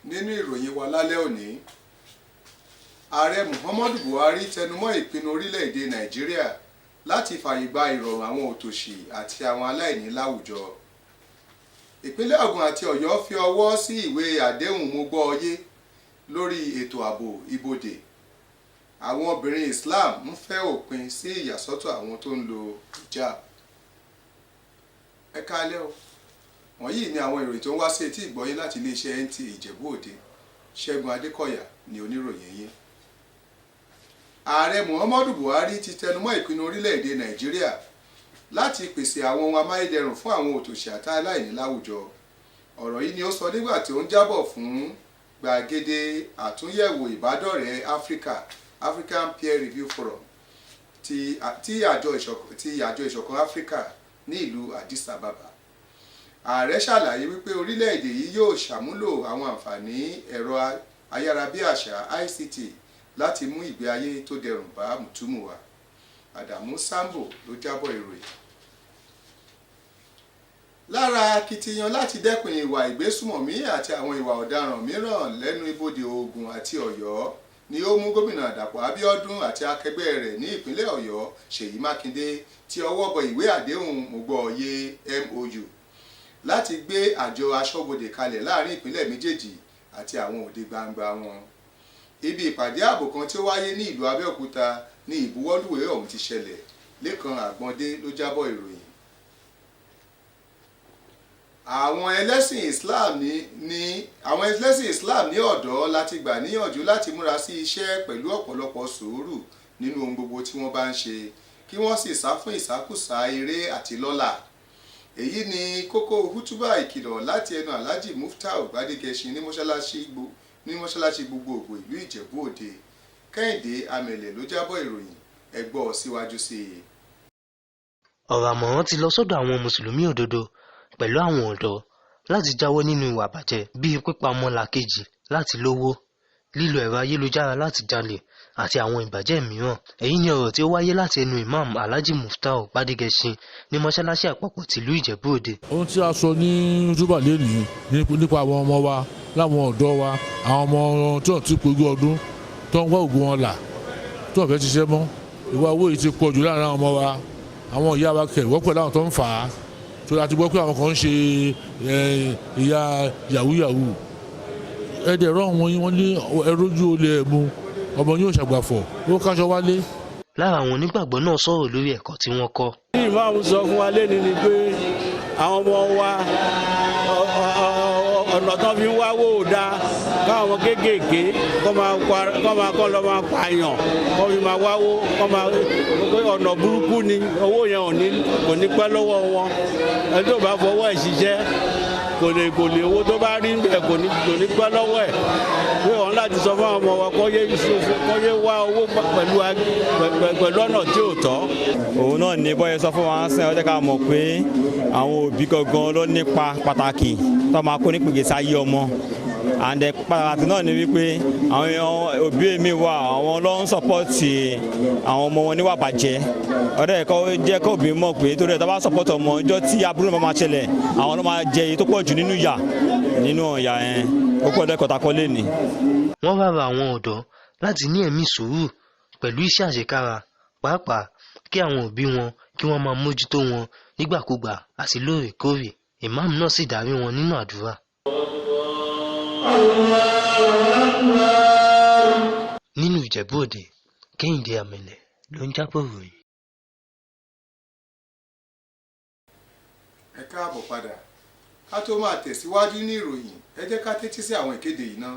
nínú ìròyìn wa lálẹ́ òní, ààrẹ Muhammadu Buhari tẹnumọ́ ìpinnu orílẹ̀-èdè Nàìjíríà láti fààyè gba ìrọ̀rùn àwọn òtòṣì àti àwọn aláìní láwùjọ. Ìpínlẹ̀ Ògùn àti Ọ̀yọ́ fi ọwọ́ sí ìwé àdéhùn mọ́gbọ́ọyé lórí ètò ààbò ibodè. Àwọn obìnrin Islam ń fẹ́ òpin sí ìyàsọ́tọ̀ àwọn tó ń lo hijab. Ẹ káalẹ́ o. Wọ̀nyí ni àwọn ìròyìn tó ń wá sí etí ìgbọ́yín láti iléeṣẹ́ NTA Ijebu ode. Ṣẹ́gun Adékọ̀yà ni oníròyìn yín. Ààrẹ Muhammadu Buhari ti tẹnumọ́ ìpinnu orílẹ̀-èdè Nàìjíríà láti pèsè àwọn ohun amáyédẹrùn fún àwọn òtòṣì àti aláìní láwùjọ. Ọ̀rọ̀ yìí ni ó sọ nígbà tí ó ń jábọ̀ fún gbàgede àtúnyẹ̀wò ìbádọ́rẹ̀ẹ́ African Peer Review Forum ti àjọ ìṣọ̀kan Áfíríkà ní ìlú Addis Ababa. Ààrẹ ṣàlàyé wípé orílẹ̀-èdè yìí yóò ṣàmúlò àwọn àǹfààní ẹ̀rọ ayárabíàṣá ICT láti mú ìgbé ayé tó dẹrùn bá mùtúmùwà. Adamu Sambo ló jábọ̀ ìròyìn. Lára akitiyan láti dẹ́kun ìwà ìgbésùmọ̀mí àti àwọn ìwà ọ̀daràn mìíràn lẹ́nu ibodè Ògùn àti Ọ̀yọ́ ni ó mú gómìnà Dàpọ̀ Abíọ́dún àti akẹgbẹ́ rẹ̀ ní ìpínlẹ̀ Ọ̀yọ́ Ṣèyí Mákindé tí ọwọ́ bọ ìwé àdéhùn mọ́gbọ́ọyé MOU láti gbé àjọ aṣọ́bodè kalẹ̀ láàrin ìpínlẹ̀ méjèèjì àti àwọn òde gbangba wọn. Ibi ìpàdé ààbò kan tí ó wáyé ní ìlú Abẹ́òkúta ní ìbuwọ́lùwé ọ̀hún ti ṣẹlẹ̀. Lékan Àgbọ̀ndé ló jábọ̀ ìròyìn. Àwọn ẹlẹ́sìn Islam ní ọ̀dọ́ láti gbà níyànjú láti múra sí iṣẹ́ pẹ̀lú ọ̀pọ̀lọpọ̀ sùúrù nínú ohun gbogbo tí wọ́n bá ń ṣe, kí wọ́n sì sá fún ìsákùsá eré àti lọ́lá. Èyí ni kókó hútúbà ìkìlọ̀ láti ẹnu Alhaji Muftau Gbádégẹṣin ní mọ́ṣáláṣí gbogbogbò ìlú Ìjẹ̀bú Òde. Kẹ́hìndé Amẹ̀lẹ̀ ló jábọ̀ ìròyìn. Ẹ gbọ́ síwájú sí i. Ọ̀rọ̀ àmọ̀ràn ti lọ sọ́dọ̀ àwọn mùsùlùmí òdodo pẹ̀lú àwọn ọ̀dọ́ láti jáwọ́ nínú ìwà bàjẹ́ bíi pípa ọmọlàkejì láti lówó, lílo ẹ̀rọ ayélujára láti jalè àti àwọn ìbàjẹ́ mìíràn. Èyí ni ọ̀rọ̀ tí ó wáyé láti ẹnu Imam Alhaji Muftau Gbádégẹṣin ní mọ́ṣáláṣí àpapọ̀ tìlú Ìjẹ̀bú Òde. Ohun tí a sọ ní túbà lẹ́nìí nípa àwọn ọmọ wa láwọn ọ̀dọ́ wa, àwọn ọmọ tí wọ́n ti péjú ọdún tó ń wá ògùn wọn là tó ń fẹ́ ṣiṣẹ́ mọ́. Ìwà owó yìí ti pọ̀ jù láàrin àwọn ọmọ wa. Àwọn ìyá wa kẹ̀ wọ́pọ̀ láwọn tó ń fà á. So láti gbọ́ pé àwọn kan ń ṣe ìyá yahoo. Ẹ̀dẹ̀ rán wọn ní ẹrójú olè ẹ̀mú ọmọ yóò ṣàgbàfọ̀ ó káṣọ wálé. Lára àwọn onígbàgbọ́ náà sọ̀rọ̀ lórí ẹ̀kọ́ tí wọ́n kọ́. Ní ìmáàmù sọ fún wa lẹ́ni ni pé àwọn ọmọ wa ọ̀nà tó fi ń wáwó dáa, káwọn kéékèèké kọ́ lọ máa pààyàn kọ́ fi máa wáwó pé ọ̀nà burúkú ni owó yẹn kò ní pẹ́ lọ́wọ́ wọn. Ẹni tó bá fọwọ́ ẹ̀ ṣiṣẹ́ kò lè owó tó bá rí bẹ́ẹ̀ kò ní pẹ́ lọ́wọ́ ẹ̀. Pé òun láti sọ fún àwọn ọmọ wa kọ́ yé wá owó pẹ̀lú ọ̀nà tí ò tọ́. Òun náà ní bọ́yẹ sọ fún wa ń sìn, ó jẹ́ ká mọ̀ pé àwọn òbí gangan ló nípa pàtàkì tó máa kó nípìnkì sáyé ọmọ. And pàtàkì náà ni wípé àwọn òbí mi wà, àwọn ló ń sọpọ́ọ̀tì àwọn ọmọ wọn níwà bàjẹ́. Ọ̀dọ́ ẹ̀kọ́ jẹ́ kó òbí mọ̀ pé torí ẹ̀ tó bá sọpọ́ọ̀tì ọmọ ọjọ́ tí aburú náà máa ṣẹlẹ̀, àwọn ló máa jẹ èyí tó pọ̀ jù nínú ìyà yẹn. Ó pọ̀ ọ̀dọ́ ẹ̀kọ́ takọ́ lé ní. Wọ́n bá ra àwọn ọ̀dọ́ láti ní ẹ̀mí sùúrù pẹ̀lú iṣẹ́ àṣekára, pàápàá kí àwọn òbí wọn kí wọ́n máa mójútó wọn nígbàkúgbà àti lóòrèkóòrè. Ìmáàmù náà sì darí wọn nínú àdúrà. Nínú Ìjẹ̀bú Òde, Kẹ́hìndé Amẹ̀lẹ̀ ló ń jábọ̀ ìròyìn. Ẹ káàbọ̀ padà. Ká tó máa tẹ̀síwájú ní ìròyìn, ẹ jẹ́ ká tẹ́tí sí àwọn ìkéde yìí náà.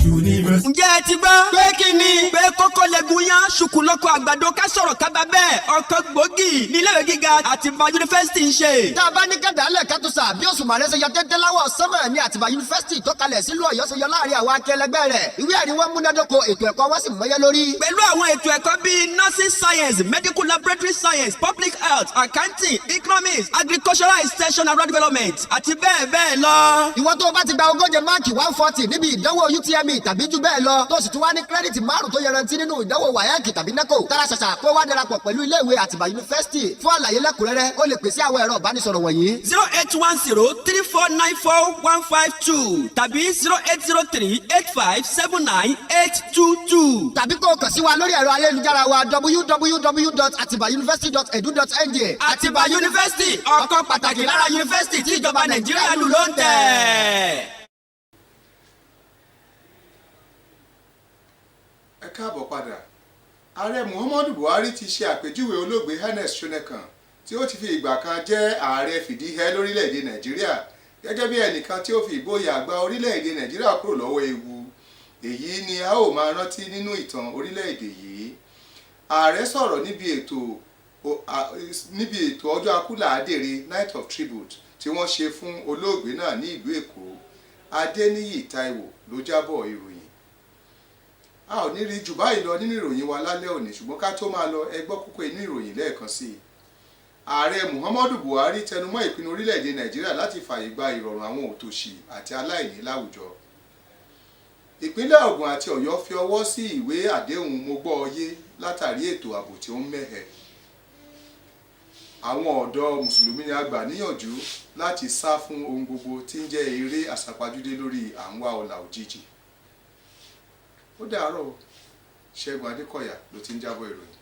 Ǹjẹ́ ẹ ti gbọ́ pé kí ni pé kókó lẹ́gùn yán ṣùkú lọ́kọ̀ àgbàdo ká sọ̀rọ̀ kábà bẹ́ẹ̀ ọkọ̀ gbòógì níléèwé gíga Àtìbà yunifásitì ń ṣe. Tá a bá ní kẹ́dàálẹ̀ kẹ́tùsà bí òṣùmàrè ṣe yọ tẹ́tẹ́ láwọ̀ sọ́mọ̀ ní Àtìbà yunifásitì tó kalẹ̀ sílùú Ọ̀yọ́ ṣe yọ láàrin àwọn akẹlẹgbẹ́ rẹ̀. Ìwé ẹ̀rí wọn múnádóko ètò ẹ̀kọ́ wọn sì mọ́yẹ́ lórí. Pẹ̀lú àwọn ètò ẹ̀kọ́ bíi nursing science, medical laboratory science, public health, accounting, economics, agricultural extension and development àti bẹ́ẹ̀ bẹ́ẹ̀ lọ. Ìwọ tó o bá ti gba 140 máàkì níbi ìdánwò UTME tàbí tàbí jù bẹ́ẹ̀ lọ tó sì tún wá ní kírẹ́dìtì 5 tó yanrantí nínú ìdánwò wáyẹ́ẹ̀kì tàbí nẹ́kò tara ṣàṣà kó wá darapọ̀ pẹ̀lú iléèwé Àtìbà yunifásitì fún àlàyé lẹ́kùnrẹ́rẹ́ ó lè pèsè àwọn ẹ̀rọ ìbánisọ̀rọ̀ wọ̀nyí 08103494852 tàbí 08038579822 tàbí kó o kàn sí wa lórí ẹ̀rọ ayélujára wa www.atibauniversity.edu.ng. Àtìbà yunifásitì ọ̀kan pàtàkì lára yunifásitì tí ìjọba Nàìjíríà lù ló ń tẹ̀. ẹ káàbọ̀ padà. ààrẹ Muhammadu Buhari ti ṣe àpèjúwe olóògbé Ernest Shonekan tí ó ti fi ìgbà kan jẹ́ ààrẹ fìdíhẹ́ lórílẹ̀‐èdè Nàìjíríà gẹ́gẹ́ bí ẹnìkan tí ó fi ìgboyà gba orílẹ̀‐èdè Nàìjíríà kúrò lọ́wọ́ ewu. èyí ni a ó máa rántí nínú ìtàn orílẹ̀‐èdè yìí. ààrẹ sọ̀rọ̀ níbi ètò ọjọ́ akúlàádèrè Night of Tribute tí wọ́n ṣe fún olóògbé náà ní ìlú Èkó. Adéníyì Táíwò ló jábọ̀ ìròyìn. a ò ní rí jù báyìí lọ nínú ìròyìn wa lálẹ́ òní, ṣùgbọ́n ká tó máa lọ ẹ gbọ́ kókó inú ìròyìn lẹ́ẹ̀kan sí i. ààrẹ Muhammadu Buhari tẹnumọ́ ìpinnu orílẹ̀-èdè Nàìjíríà láti fààyè gba ìrọ̀rùn àwọn òtòṣì àti aláìní láwùjọ. ìpínlẹ̀ Ògùn àti Ọ̀yọ́ fi ọwọ́ sí ìwé àdéhùn mogbọ́ọyé látàrí ètò ààbò tí ó ń mẹ́hẹ. àwọn ọ̀dọ́ mùsùlùmí ni a gbà níyànjú láti sá fún ohun gbogbo tí ń jẹ́ eré àsápajúdé lórí à ń wá ọlà òjijì. ó dàárọ̀ Ṣẹ́gun Adékọ̀yà ló ti ń jábọ̀ ìròyìn.